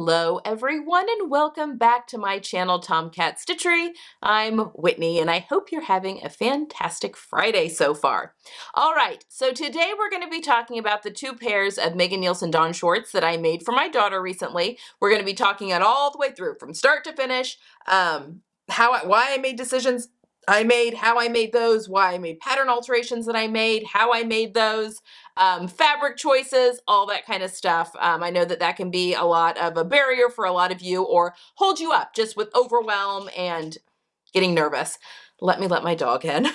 Hello everyone and welcome back to my channel Tomcat Stitchery. I'm Whitney and I hope you're having a fantastic Friday so far. Alright, so today we're going to be talking about the two pairs of Megan Nielsen Dawn shorts that I made for my daughter recently. We're going to be talking it all the way through from start to finish, why I made decisions how I made those, why I made pattern alterations that I made, how I made those, fabric choices, all that kind of stuff. I know that can be a lot of a barrier for a lot of you or hold you up just with overwhelm and getting nervous. Let me let my dog in.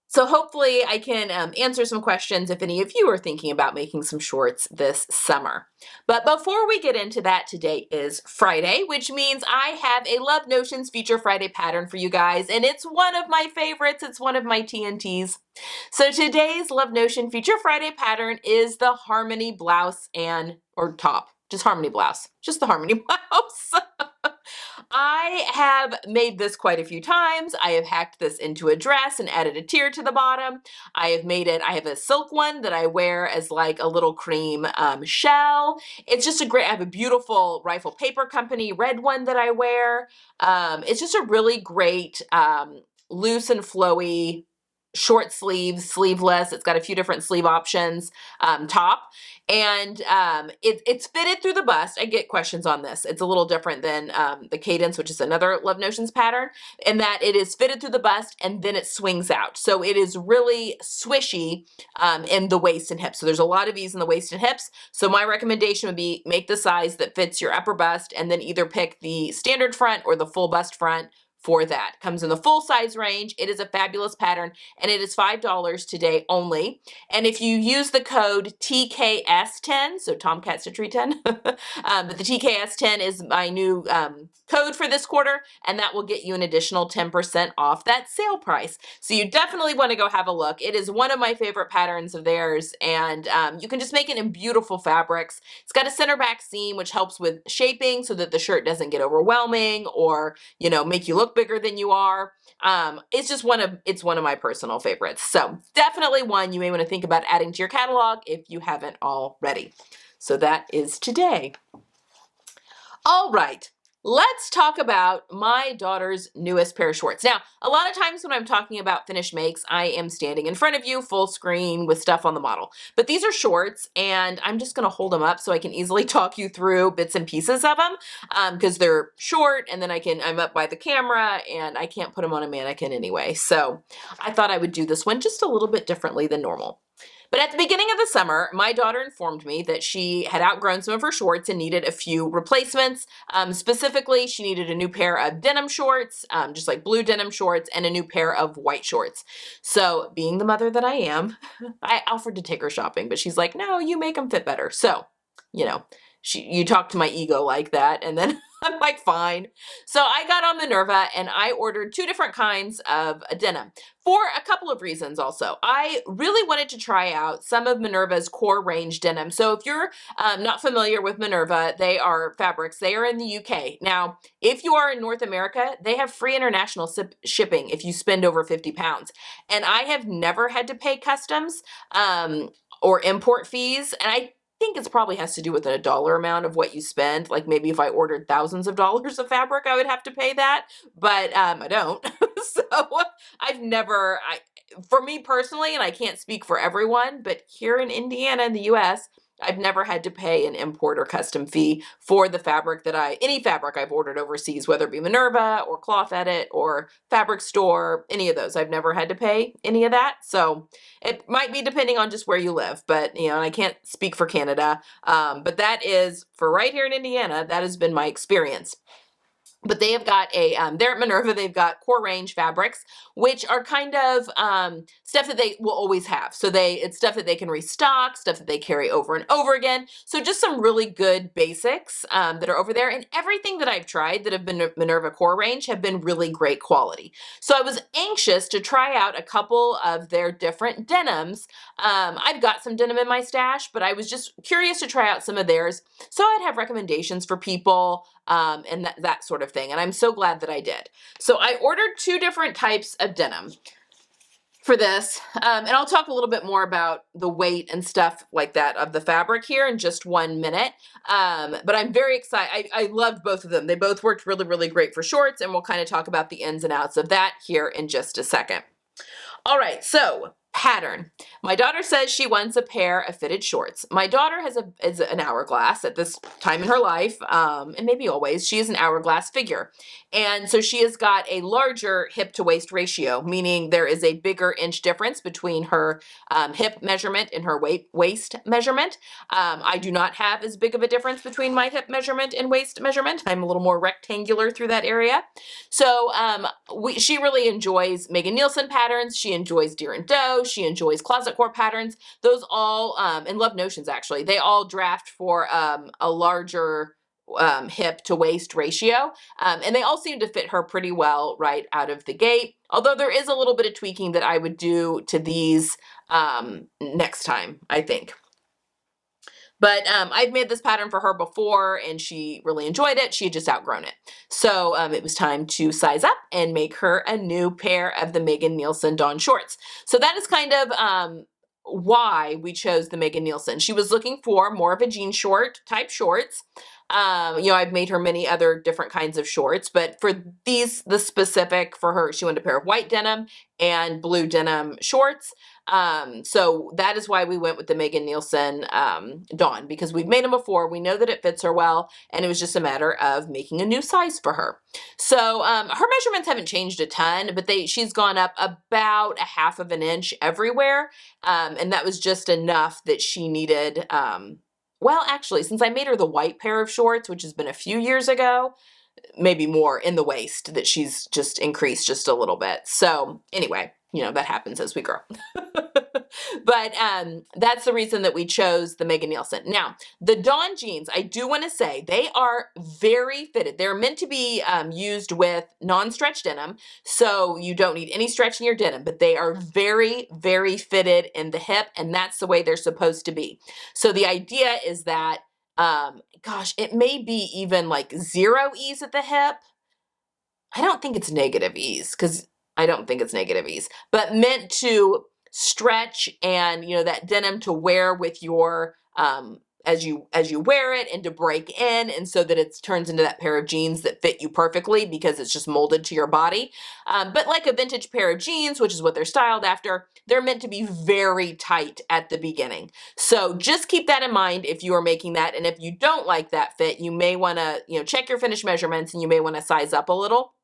So hopefully I can answer some questions if any of you are thinking about making some shorts this summer. But before we get into that, today is Friday, which means I have a Love Notions Feature Friday pattern for you guys, and it's one of my favorites. It's one of my TNTs. So today's Love Notion Feature Friday pattern is the Harmony blouse or top, just Harmony blouse, just the Harmony blouse. I have made this quite a few times. I have hacked this into a dress and added a tier to the bottom. I have a silk one that I wear as like a little cream shell. It's just I have a beautiful Rifle Paper Company red one that I wear. It's just a really great loose and flowy short sleeves, sleeveless. It's got a few different sleeve options, top. And it's fitted through the bust. I get questions on this. It's a little different than the Cadence, which is another Love Notions pattern, in that it is fitted through the bust and then it swings out. So it is really swishy in the waist and hips. So there's a lot of ease in the waist and hips. So my recommendation would be make the size that fits your upper bust and then either pick the standard front or the full bust front for that. Comes in the full size range. It is a fabulous pattern and it is $5 today only. And if you use the code TKS10, so Tomcat Stitchery 10, but the TKS10 is my new code for this quarter, and that will get you an additional 10% off that sale price. So you definitely want to go have a look. It is one of my favorite patterns of theirs, and you can just make it in beautiful fabrics. It's got a center back seam, which helps with shaping so that the shirt doesn't get overwhelming or, make you look bigger than you are. It's one of my personal favorites. So definitely one you may want to think about adding to your catalog if you haven't already. So that is today. All right. Let's talk about my daughter's newest pair of shorts. Now, a lot of times when I'm talking about finished makes, I am standing in front of you full screen with stuff on the model. But these are shorts and I'm just going to hold them up so I can easily talk you through bits and pieces of them because they're short and then I'm up by the camera and I can't put them on a mannequin anyway. So I thought I would do this one just a little bit differently than normal. But at the beginning of the summer, my daughter informed me that she had outgrown some of her shorts and needed a few replacements. Specifically, she needed a new pair of denim shorts, just like blue denim shorts, and a new pair of white shorts. So being the mother that I am, I offered to take her shopping, but she's like, no, you make them fit better. So, you talk to my ego like that, and then I'm like, fine. So I got on Minerva and I ordered two different kinds of denim for a couple of reasons also. I really wanted to try out some of Minerva's core range denim. So if you're not familiar with Minerva, they are fabrics. They are in the UK. Now, if you are in North America, they have free international shipping if you spend over 50 pounds. And I have never had to pay customs or import fees. And I think it probably has to do with a dollar amount of what you spend. Like maybe if I ordered thousands of dollars of fabric, I would have to pay that, but I don't. So for me personally, and I can't speak for everyone, but here in Indiana in the US, I've never had to pay an import or custom fee for the fabric any fabric I've ordered overseas, whether it be Minerva or Cloth Edit or Fabric Store, any of those. I've never had to pay any of that. So it might be depending on just where you live, but I can't speak for Canada. But that is for right here in Indiana, that has been my experience. But they have got they're at Minerva, they've got core range fabrics, which are kind of stuff that they will always have. So it's stuff that they can restock, stuff that they carry over and over again. So just some really good basics that are over there. And everything that I've tried that have been Minerva core range have been really great quality. So I was anxious to try out a couple of their different denims. I've got some denim in my stash, but I was just curious to try out some of theirs. So I'd have recommendations for people and that sort of thing. And I'm so glad that I did. So I ordered two different types of denim. for this. And I'll talk a little bit more about the weight and stuff like that of the fabric here in just 1 minute. But I'm very excited. I loved both of them. They both worked really, really great for shorts, and we'll kind of talk about the ins and outs of that here in just a second. All right, so pattern. My daughter says she wants a pair of fitted shorts. My daughter is an hourglass at this time in her life, and maybe always. She is an hourglass figure. And so she has got a larger hip to waist ratio, meaning there is a bigger inch difference between her hip measurement and her waist measurement. I do not have as big of a difference between my hip measurement and waist measurement. I'm a little more rectangular through that area. So she really enjoys Megan Nielsen patterns. She enjoys Deer and Doe. She enjoys Closet Core patterns. Those all, and Love Notions actually, they all draft for a larger hip to waist ratio. And they all seem to fit her pretty well right out of the gate. Although there is a little bit of tweaking that I would do to these next time, I think. But I've made this pattern for her before and she really enjoyed it. She had just outgrown it. So it was time to size up and make her a new pair of the Megan Nielsen Dawn shorts. So that is kind of why we chose the Megan Nielsen. She was looking for more of a jean short type shorts. I've made her many other different kinds of shorts, but for the specific for her, she wanted a pair of white denim and blue denim shorts. So that is why we went with the Megan Nielsen Dawn, because we've made them before. We know that it fits her well, and it was just a matter of making a new size for her. So her measurements haven't changed a ton, but she's gone up about a half of an inch everywhere, and that was just enough that she needed. Well, actually, since I made her the white pair of shorts, which has been a few years ago, maybe more in the waist that she's just increased just a little bit. So anyway, that happens as we grow. But that's the reason that we chose the Megan Nielsen. Now, the Dawn jeans, I do want to say, they are very fitted. They're meant to be used with non-stretch denim, so you don't need any stretch in your denim, but they are very, very fitted in the hip, and that's the way they're supposed to be. So the idea is that, it may be even like 0 ease at the hip. I don't think it's negative ease, but meant to stretch and, that denim to wear with your, as you wear it, and to break in, and so that it turns into that pair of jeans that fit you perfectly because it's just molded to your body. But like a vintage pair of jeans, which is what they're styled after, they're meant to be very tight at the beginning. So just keep that in mind if you are making that. And if you don't like that fit, you may want to, check your finished measurements, and you may want to size up a little.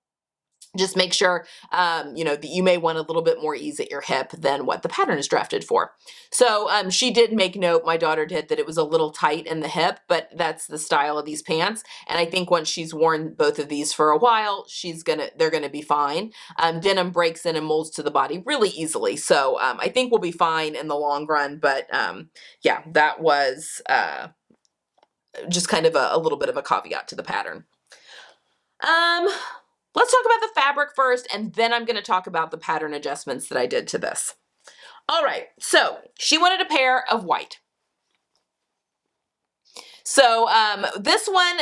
Just make sure, that you may want a little bit more ease at your hip than what the pattern is drafted for. So she did make note, my daughter did, that it was a little tight in the hip, but that's the style of these pants. And I think once she's worn both of these for a while, they're gonna be fine. Denim breaks in and molds to the body really easily. So I think we'll be fine in the long run. But yeah, that was just kind of a little bit of a caveat to the pattern. Let's talk about the fabric first, and then I'm going to talk about the pattern adjustments that I did to this. All right, so she wanted a pair of white. So this one,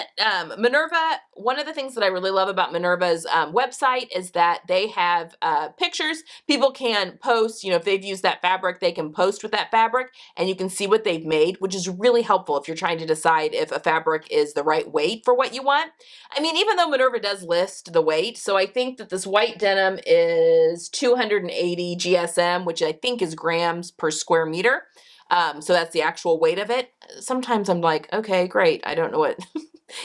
Minerva, one of the things that I really love about Minerva's website is that they have pictures. People can post, if they've used that fabric, they can post with that fabric, and you can see what they've made, which is really helpful if you're trying to decide if a fabric is the right weight for what you want. I mean, even though Minerva does list the weight, so I think that this white denim is 280 GSM, which I think is grams per square meter. So that's the actual weight of it. Sometimes I'm like, okay, great. I don't know what,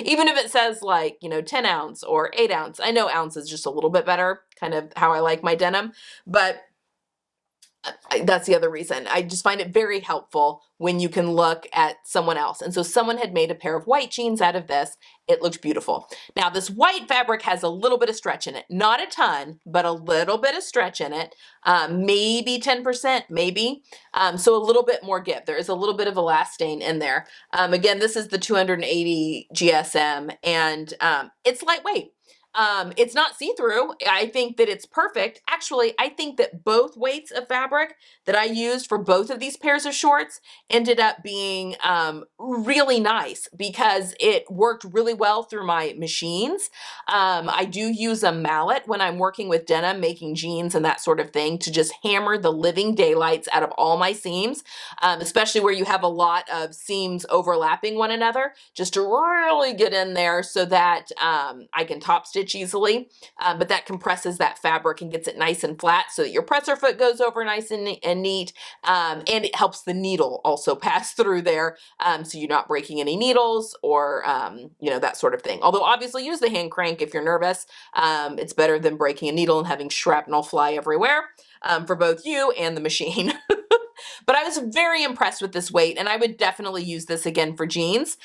even if it says like, 10 ounce or 8 ounce, I know ounce is just a little bit better, kind of how I like my denim, but that's the other reason. I just find it very helpful when you can look at someone else. And so someone had made a pair of white jeans out of this. It looked beautiful. Now this white fabric has a little bit of stretch in it, not a ton, but a little bit of stretch in it, maybe 10%, maybe. So a little bit more give. There is a little bit of elastane in there. Again, this is the 280 GSM, and it's lightweight. It's not see-through. I think that it's perfect. Actually, I think that both weights of fabric that I used for both of these pairs of shorts ended up being really nice because it worked really well through my machines. I do use a mallet when I'm working with denim, making jeans and that sort of thing, to just hammer the living daylights out of all my seams, especially where you have a lot of seams overlapping one another, just to really get in there so that I can top stitch easily. But that compresses that fabric and gets it nice and flat so that your presser foot goes over nice and neat. And it helps the needle also pass through there, so you're not breaking any needles or that sort of thing. Although obviously use the hand crank if you're nervous. It's better than breaking a needle and having shrapnel fly everywhere, for both you and the machine. But I was very impressed with this weight, and I would definitely use this again for jeans.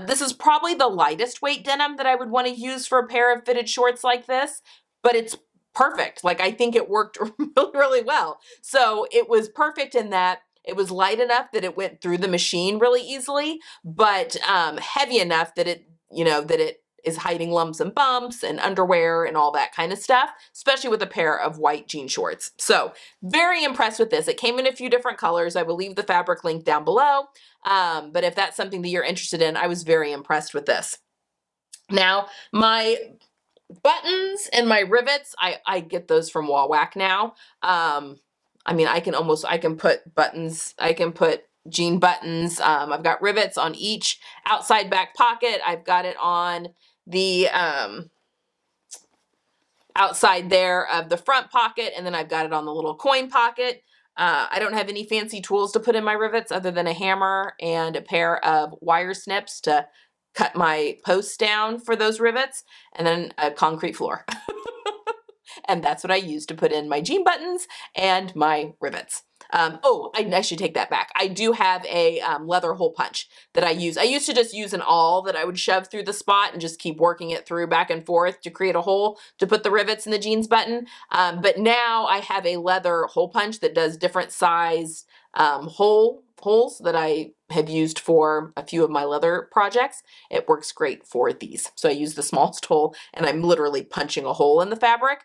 This is probably the lightest weight denim that I would want to use for a pair of fitted shorts like this, but it's perfect. Like, I think it worked really, really well. So it was perfect in that it was light enough that it went through the machine really easily, but heavy enough that it is hiding lumps and bumps and underwear and all that kind of stuff, especially with a pair of white jean shorts. So very impressed with this. It came in a few different colors. I will leave the fabric link down below. But if that's something that you're interested in, I was very impressed with this. Now, my buttons and my rivets, I get those from Wawak now. I can put buttons, I can put jean buttons. I've got rivets on each outside back pocket. I've got it on the outside there of the front pocket, and then I've got it on the little coin pocket. I don't have any fancy tools to put in my rivets other than a hammer and a pair of wire snips to cut my posts down for those rivets, and then a concrete floor. And that's what I use to put in my jean buttons and my rivets. I should take that back. I do have a leather hole punch that I use. I used to just use an awl that I would shove through the spot and just keep working it through back and forth to create a hole to put the rivets in the jeans button. But now I have a leather hole punch that does different size holes that I have used for a few of my leather projects. It works great for these. So I use the smallest hole, and I'm literally punching a hole in the fabric.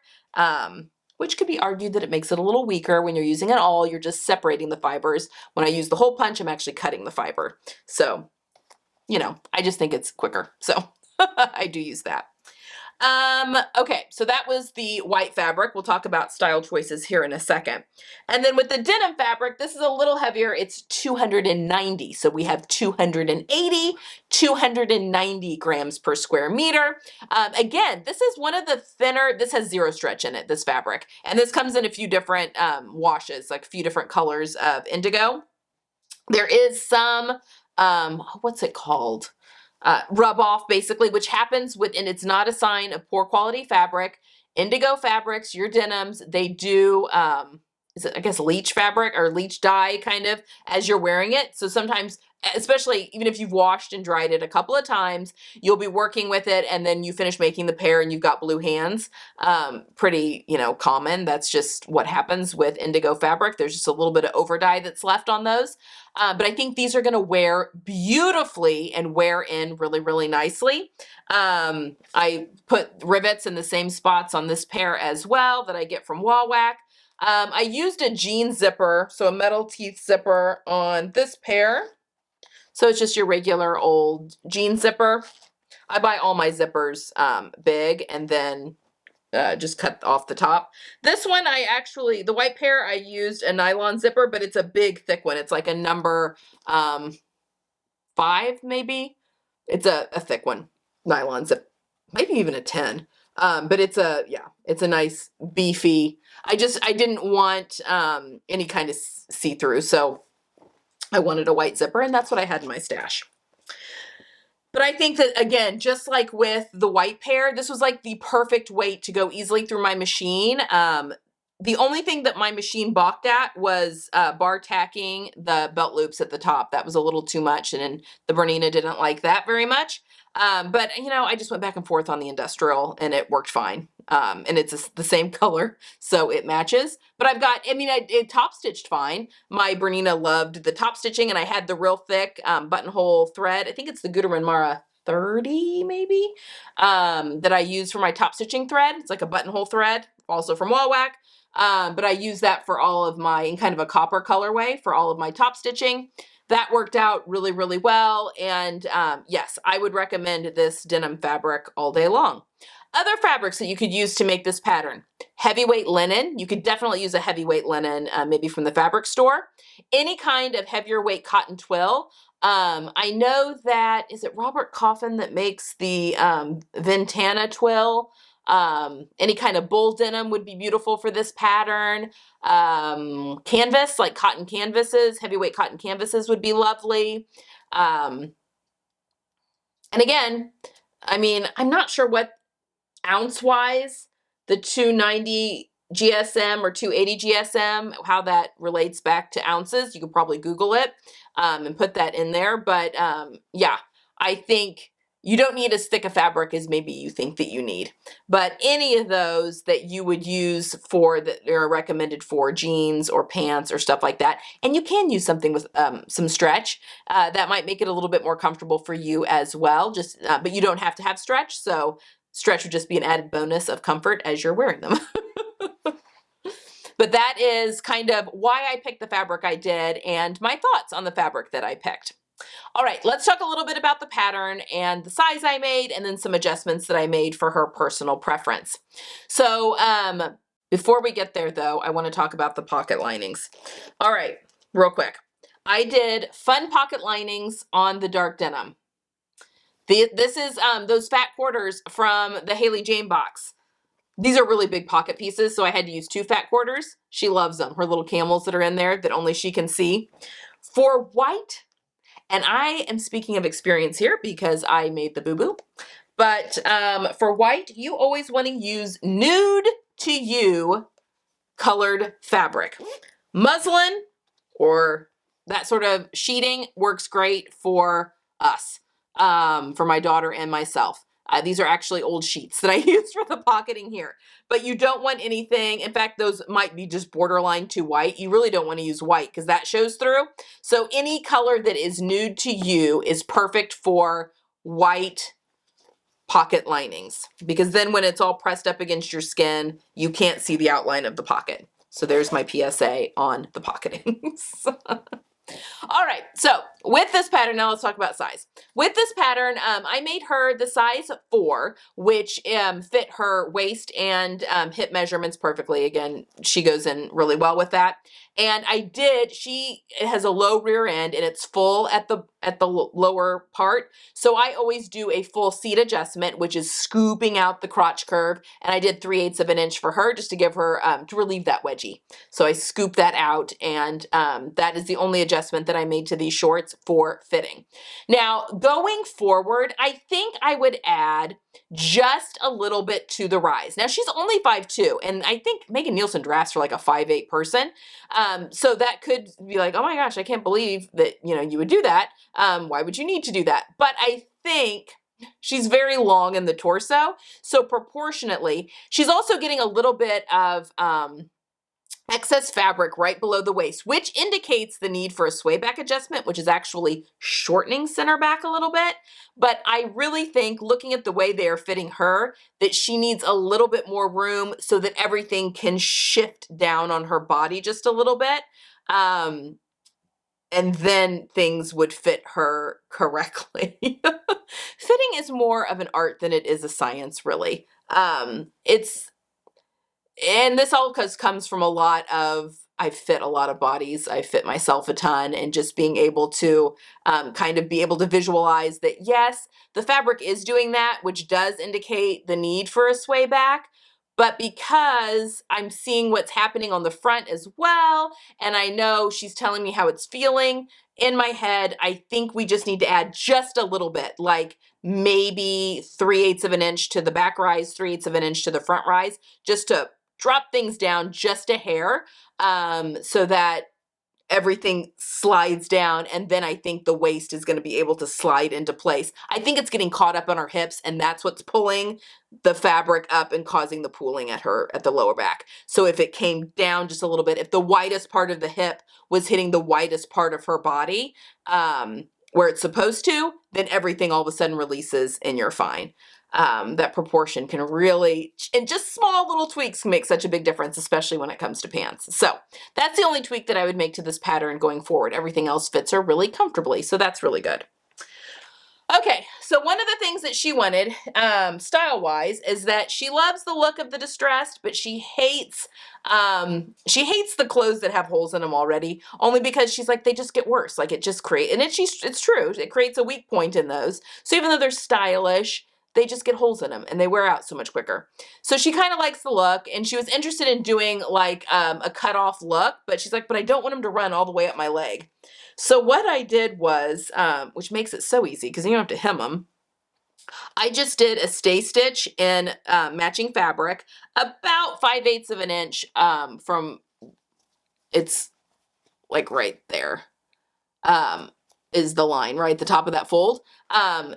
Which could be argued that it makes it a little weaker when you're using an awl. You're just separating the fibers. When I use the hole punch, I'm actually cutting the fiber. So, I just think it's quicker. So I do use that. Okay, so that was the white fabric. We'll talk about style choices here in a second. And then with the denim fabric, this is a little heavier. It's 290. So we have 280, 290 grams per square meter. Again, this is one of the thinner, this has zero stretch in it, this fabric. And this comes in a few different washes, like a few different colors of indigo. There is some, what's it called? Rub off, basically, which happens and it's not a sign of poor quality fabric. Indigo fabrics, your denims, they do, is it, I guess, leach fabric or leach dye kind of as you're wearing it. So sometimes, especially even if you've washed and dried it a couple of times, you'll be working with it and then you finish making the pair and you've got blue hands. Pretty, common. That's just what happens with indigo fabric. There's just a little bit of over dye that's left on those. But I think these are going to wear beautifully and wear in really, really nicely. I put rivets in the same spots on this pair as well that I get from Wawak. I used a jean zipper, so a metal teeth zipper on this pair. So it's just your regular old jean zipper. I buy all my zippers big and then just cut off the top. This one the white pair, I used a nylon zipper, but it's a big thick one. It's like a number 5 maybe. It's a thick one, nylon zip, maybe even a 10. But it's a nice beefy. I didn't want any kind of see-through, so I wanted a white zipper, and that's what I had in my stash. But I think that, again, just like with the white pair, this was like the perfect weight to go easily through my machine. The only thing that my machine balked at was bar tacking the belt loops at the top. That was a little too much, and the Bernina didn't like that very much. But, I just went back and forth on the industrial, and it worked fine. And it's the same color, so it matches. But it top stitched fine. My Bernina loved the top stitching, and I had the real thick buttonhole thread. I think it's the Gutermann Mara 30 maybe, that I use for my top stitching thread. It's like a buttonhole thread, also from Wallwack. But I use that for all of my, in kind of a copper colorway for all of my top stitching. That worked out really, really well. And yes, I would recommend this denim fabric all day long. Other fabrics that you could use to make this pattern. Heavyweight linen. You could definitely use a heavyweight linen, maybe from the fabric store. Any kind of heavier weight cotton twill. I know that, is it Robert Coffin that makes the Ventana twill? Any kind of bull denim would be beautiful for this pattern. Canvas, like cotton canvases, heavyweight cotton canvases would be lovely. And again, I mean, I'm not sure what ounce-wise the 290 GSM or 280 GSM, how that relates back to ounces. You could probably Google it and put that in there. But yeah, I think you don't need as thick a fabric as maybe you think that you need. But any of those that you would use for that are recommended for jeans or pants or stuff like that. And you can use something with some stretch. That might make it a little bit more comfortable for you as well. Just but you don't have to have stretch. So stretch would just be an added bonus of comfort as you're wearing them. But that is kind of why I picked the fabric I did and my thoughts on the fabric that I picked. All right, let's talk a little bit about the pattern and the size I made and then some adjustments that I made for her personal preference. So before we get there though, I want to talk about the pocket linings. All right, real quick. I did fun pocket linings on the dark denim. This is those fat quarters from the Haley Jane box. These are really big pocket pieces, so I had to use 2 fat quarters. She loves them, her little camels that are in there that only she can see. For white, and I am speaking of experience here because I made the boo-boo, but for white, you always want to use nude to you colored fabric. Muslin or that sort of sheeting works great for us, for my daughter and myself. These are actually old sheets that I used for the pocketing here, but you don't want anything. In fact, those might be just borderline too white. You really don't want to use white because that shows through. So any color that is nude to you is perfect for white pocket linings, because then when it's all pressed up against your skin, you can't see the outline of the pocket. So there's my PSA on the pocketings. All right, so with this pattern, now let's talk about size. With this pattern, I made her the size 4, which fit her waist and hip measurements perfectly. Again, she goes in really well with that. And it has a low rear end and it's full at the lower part. So I always do a full seat adjustment, which is scooping out the crotch curve. And I did 3/8 of an inch for her just to give her, to relieve that wedgie. So I scooped that out, and that is the only adjustment that I made to these shorts for fitting. Now, going forward, I think I would add just a little bit to the rise. Now, she's only 5'2", and I think Megan Nielsen drafts for like a 5'8" person. So that could be like, oh my gosh, I can't believe that, you would do that. Why would you need to do that? But I think she's very long in the torso. So proportionately, she's also getting a little bit of excess fabric right below the waist, which indicates the need for a sway back adjustment, which is actually shortening center back a little bit. But I really think, looking at the way they are fitting her, that she needs a little bit more room so that everything can shift down on her body just a little bit. And then things would fit her correctly. Fitting is more of an art than it is a science, really. And this all comes from a lot of, I fit a lot of bodies, I fit myself a ton, and just being able to kind of be able to visualize that, yes, the fabric is doing that, which does indicate the need for a sway back. But because I'm seeing what's happening on the front as well, and I know she's telling me how it's feeling, in my head, I think we just need to add just a little bit, like maybe 3/8 of an inch to the back rise, 3/8 of an inch to the front rise, just to drop things down just a hair, so that everything slides down, and then I think the waist is going to be able to slide into place. I think it's getting caught up on her hips, and that's what's pulling the fabric up and causing the pooling at the lower back. So if it came down just a little bit, if the widest part of the hip was hitting the widest part of her body, where it's supposed to, then everything all of a sudden releases and you're fine. That proportion can really, and just small little tweaks can make such a big difference, especially when it comes to pants. So that's the only tweak that I would make to this pattern going forward. Everything else fits her really comfortably, so that's really good. Okay, so one of the things that she wanted, style-wise, is that she loves the look of the distressed, but she hates the clothes that have holes in them already, only because she's like, they just get worse. Like, it just creates, and it's true, it creates a weak point in those. So even though they're stylish, they just get holes in them and they wear out so much quicker. So she kind of likes the look, and she was interested in doing like a cut-off look, but she's like, but I don't want them to run all the way up my leg. So what I did was, which makes it so easy because you don't have to hem them. I just did a stay stitch in matching fabric, about 5/8 of an inch from, it's like right there, is the line right at the top of that fold.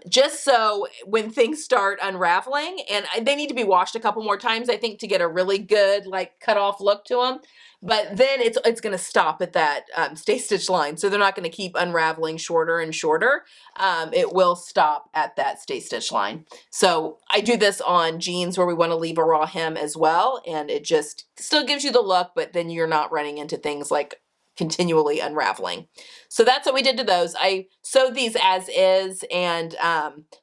Just so when things start unraveling, and they need to be washed a couple more times, I think, to get a really good like cut off look to them. But then it's going to stop at that stay stitch line. So they're not going to keep unraveling shorter and shorter. It will stop at that stay stitch line. So I do this on jeans where we want to leave a raw hem as well. And it just still gives you the look, but then you're not running into things like continually unraveling. So that's what we did to those. I sewed these as is, and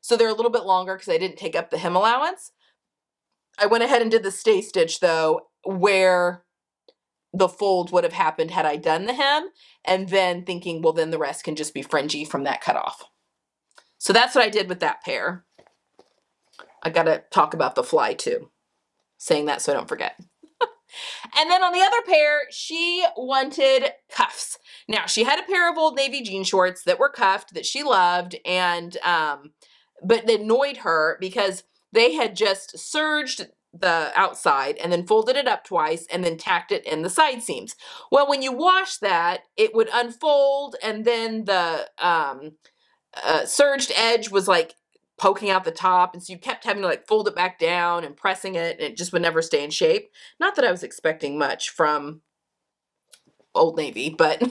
so they're a little bit longer because I didn't take up the hem allowance. I went ahead and did the stay stitch though, where the fold would have happened had I done the hem, and then thinking, well, then the rest can just be fringy from that cutoff. So that's what I did with that pair. I gotta talk about the fly too, saying that so I don't forget. And then on the other pair, she wanted cuffs. Now, she had a pair of Old Navy jean shorts that were cuffed that she loved, and but it annoyed her because they had just serged the outside and then folded it up twice and then tacked it in the side seams. Well, when you wash that, it would unfold, and then the serged edge was like poking out the top, and so you kept having to like fold it back down and pressing it, and it just would never stay in shape. Not that I was expecting much from Old Navy, but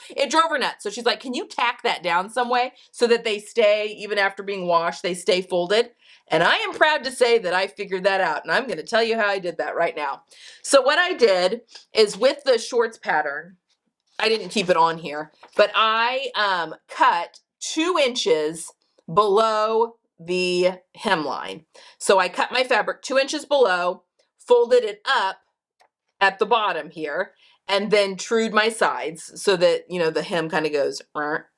it drove her nuts. So she's like, can you tack that down some way so that they stay, even after being washed, they stay folded? And I am proud to say that I figured that out, and I'm going to tell you how I did that right now. So what I did is, with the shorts pattern, I didn't keep it on here, but I cut 2 inches below the hemline. So I cut my fabric 2 inches below, folded it up at the bottom here, and then trued my sides so that, you know, the hem kind of goes, but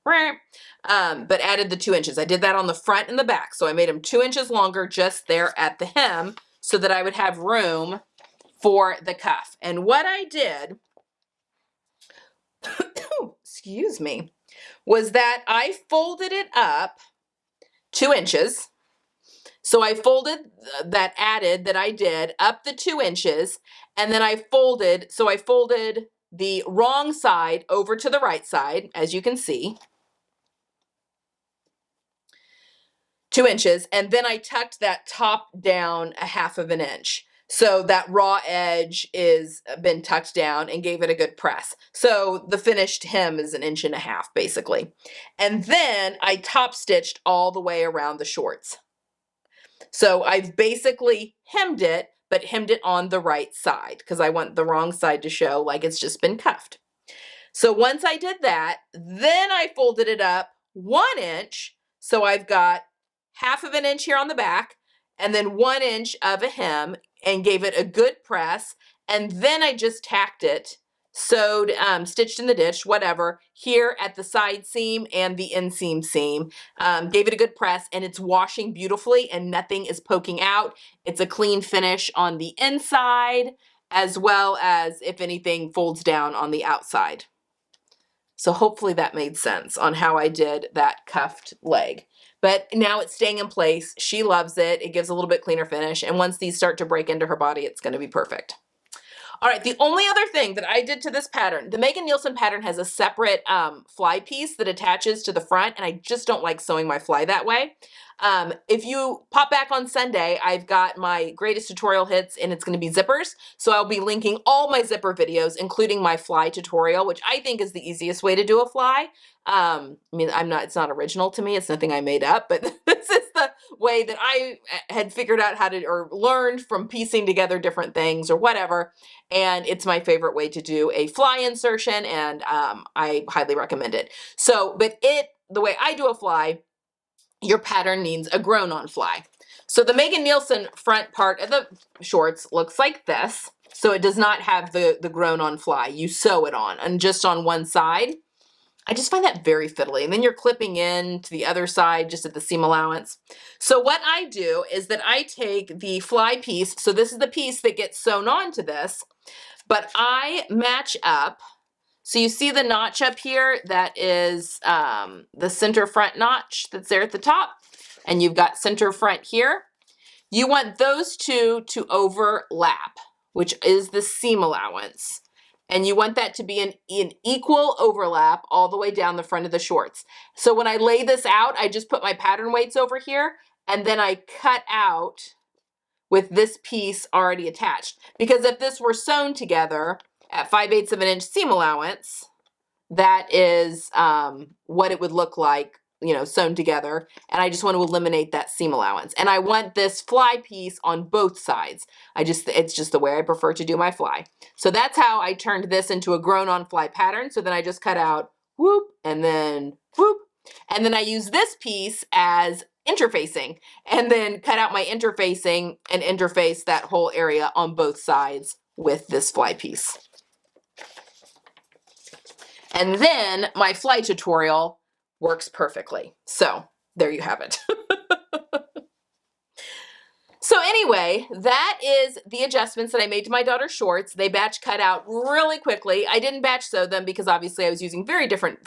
added the 2 inches. I did that on the front and the back. So I made them 2 inches longer just there at the hem so that I would have room for the cuff. And what I did, excuse me, was that I folded it up 2 inches. So I folded that I did up the 2 inches, and then I folded the wrong side over to the right side, as you can see, 2 inches, and then I tucked that top down 1/2 of an inch. So that raw edge is been tucked down and gave it a good press. So the finished hem is 1.5 inches basically. And then I top stitched all the way around the shorts. So I've basically hemmed it, but hemmed it on the right side because I want the wrong side to show like it's just been cuffed. So once I did that, then I folded it up 1 inch. So I've got 1/2 inch here on the back, and then 1 inch of a hem, and gave it a good press. And then I just tacked it, sewed, stitched in the ditch, whatever, here at the side seam and the inseam seam. Gave it a good press, and it's washing beautifully and nothing is poking out. It's a clean finish on the inside, as well as if anything folds down on the outside. So hopefully that made sense on how I did that cuffed leg. But now it's staying in place. She loves it. It gives a little bit cleaner finish. And once these start to break into her body, it's going to be perfect. All right, the only other thing that I did to this pattern, the Megan Nielsen pattern has a separate fly piece that attaches to the front, and I just don't like sewing my fly that way. If you pop back on Sunday, I've got my greatest tutorial hits, and it's going to be zippers. So I'll be linking all my zipper videos, including my fly tutorial, which I think is the easiest way to do a fly. I mean, it's not original to me. It's nothing I made up, but this is the way that I had figured out how to, or learned from piecing together different things or whatever. And it's my favorite way to do a fly insertion, and I highly recommend it. So, but the way I do a fly, your pattern needs a grown-on fly. So the Megan Nielsen front part of the shorts looks like this. So it does not have the grown-on fly. You sew it on, and just on one side. I just find that very fiddly. And then you're clipping in to the other side just at the seam allowance. So what I do is that I take the fly piece. So this is the piece that gets sewn onto this, but I match up. So you see the notch up here, that is the center front notch that's there at the top, and you've got center front here. You want those two to overlap, which is the seam allowance. And you want that to be an equal overlap all the way down the front of the shorts. So when I lay this out, I just put my pattern weights over here, and then I cut out with this piece already attached. Because if this were sewn together at 5/8 of an inch seam allowance, that is what it would look like, you know, sewn together. And I just want to eliminate that seam allowance. And I want this fly piece on both sides. It's just the way I prefer to do my fly. So that's how I turned this into a grown-on fly pattern. So then I just cut out whoop and then whoop. And then I use this piece as interfacing, and then cut out my interfacing and interface that whole area on both sides with this fly piece. And then my fly tutorial works perfectly. So there you have it. So anyway, that is the adjustments that I made to my daughter's shorts. They batch cut out really quickly. I didn't batch sew them because obviously I was using very different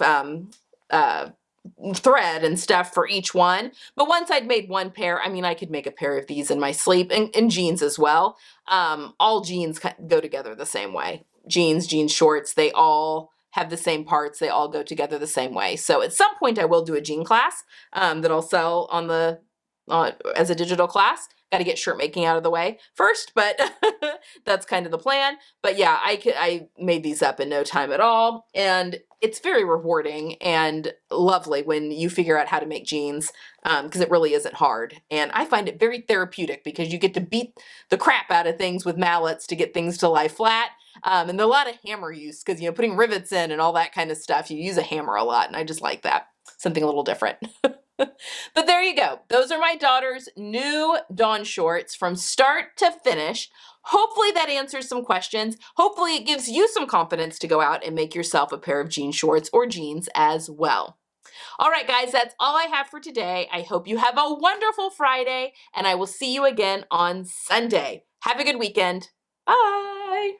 thread and stuff for each one. But once I'd made one pair, I mean, I could make a pair of these in my sleep, and jeans as well. All jeans go together the same way. Jeans shorts, they all have the same parts. They all go together the same way. So at some point I will do a jean class that I'll sell on the as a digital class. Got to get shirt making out of the way first, but that's kind of the plan. But yeah, I made these up in no time at all, and it's very rewarding and lovely when you figure out how to make jeans, because it really isn't hard. And I find it very therapeutic because you get to beat the crap out of things with mallets to get things to lie flat. And there's a lot of hammer use because, you know, putting rivets in and all that kind of stuff, you use a hammer a lot, and I just like that. Something a little different. But there you go. Those are my daughter's new Dawn shorts from start to finish. Hopefully that answers some questions. Hopefully it gives you some confidence to go out and make yourself a pair of jean shorts or jeans as well. All right, guys, that's all I have for today. I hope you have a wonderful Friday, and I will see you again on Sunday. Have a good weekend. Bye.